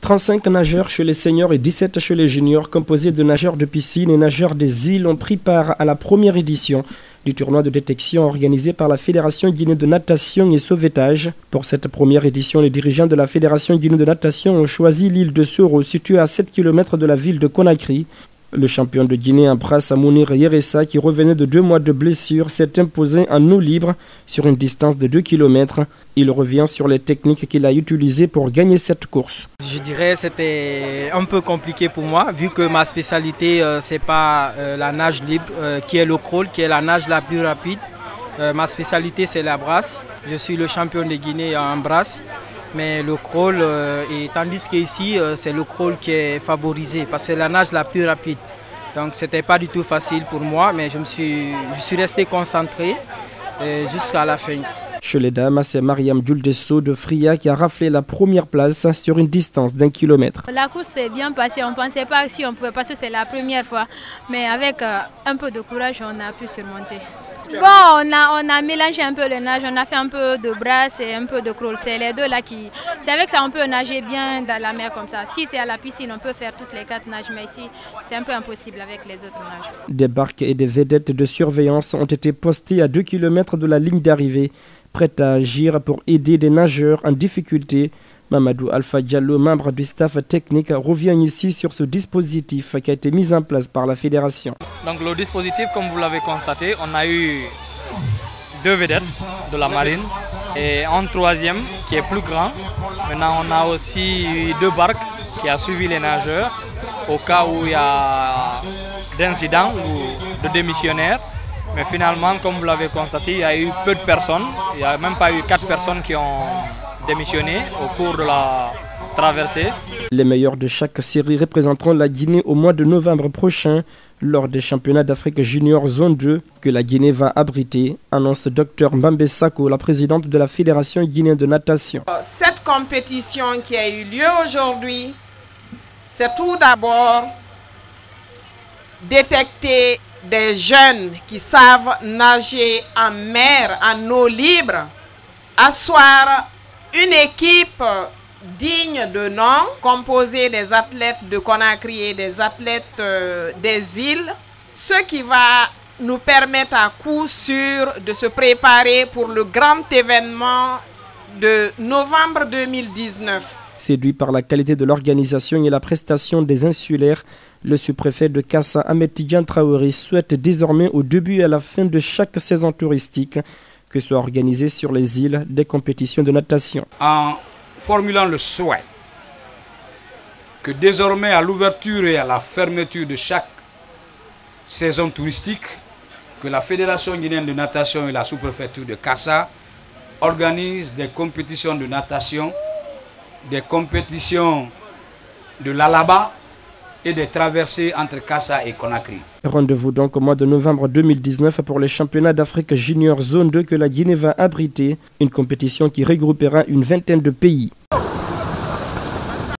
35 nageurs chez les seniors et 17 chez les juniors, composés de nageurs de piscine et nageurs des îles, ont pris part à la première édition du tournoi de détection organisé par la Fédération guinéenne de natation et sauvetage. Pour cette première édition, les dirigeants de la Fédération guinéenne de natation ont choisi l'île de Soro, située à 7 km de la ville de Conakry. Le champion de Guinée Ambras Mounir Yeressa, qui revenait de 2 mois de blessure, s'est imposé en eau libre sur une distance de 2 km. Il revient sur les techniques qu'il a utilisées pour gagner cette course. Je dirais que c'était un peu compliqué pour moi, vu que ma spécialité, c'est pas la nage libre, qui est le crawl, qui est la nage la plus rapide. Ma spécialité, c'est la brasse. Je suis le champion de Guinée en brasse. Mais le crawl, tandis qu'ici, c'est le crawl qui est favorisé, parce que c'est la nage la plus rapide. Donc ce n'était pas du tout facile pour moi, mais je suis resté concentré jusqu'à la fin. Chez les dames, c'est Mariam Djuldesso de Fria qui a raflé la première place sur une distance d'1 kilomètre. La course s'est bien passée, on ne pensait pas si on pouvait passer, c'est la première fois. Mais avec un peu de courage, on a pu surmonter. Bon, on a mélangé un peu le nage, on a fait un peu de brasse et un peu de crawl. C'est les deux là qui... C'est avec ça on peut nager bien dans la mer comme ça. Si c'est à la piscine, on peut faire toutes les 4 nages, mais ici, c'est un peu impossible avec les autres nages. Des barques et des vedettes de surveillance ont été postées à 2 km de la ligne d'arrivée, prêtes à agir pour aider des nageurs en difficulté. Mamadou Alpha Diallo, membre du staff technique, revient ici sur ce dispositif qui a été mis en place par la fédération. Donc le dispositif, comme vous l'avez constaté, on a eu 2 vedettes de la marine et un troisième qui est plus grand. Maintenant on a aussi eu 2 barques qui a suivi les nageurs au cas où il y a d'incidents ou de démissionnaires. Mais finalement, comme vous l'avez constaté, il y a eu peu de personnes. Il n'y a même pas eu 4 personnes qui ont démissionné au cours de la traversée. Les meilleurs de chaque série représenteront la Guinée au mois de novembre prochain lors des championnats d'Afrique Junior Zone 2 que la Guinée va abriter, annonce Dr Mbambe Sako, la présidente de la Fédération guinéenne de natation. Cette compétition qui a eu lieu aujourd'hui, c'est tout d'abord détecter des jeunes qui savent nager en mer, en eau libre, asseoir une équipe digne de nom, composée des athlètes de Conakry et des athlètes des îles, ce qui va nous permettre à coup sûr de se préparer pour le grand événement de novembre 2019. Séduit par la qualité de l'organisation et la prestation des insulaires, le sous-préfet de Kassa, Ahmed Tidjan Traoré, souhaite désormais au début et à la fin de chaque saison touristique que soient organisées sur les îles des compétitions de natation. En formulant le souhait que désormais à l'ouverture et à la fermeture de chaque saison touristique, que la Fédération guinéenne de natation et la sous-préfecture de Kassa organisent des compétitions de natation, des compétitions de l'Alaba et des traversées entre Kassa et Conakry. Rendez-vous donc au mois de novembre 2019 pour les championnats d'Afrique Junior Zone 2 que la Guinée va abriter, une compétition qui regroupera une vingtaine de pays.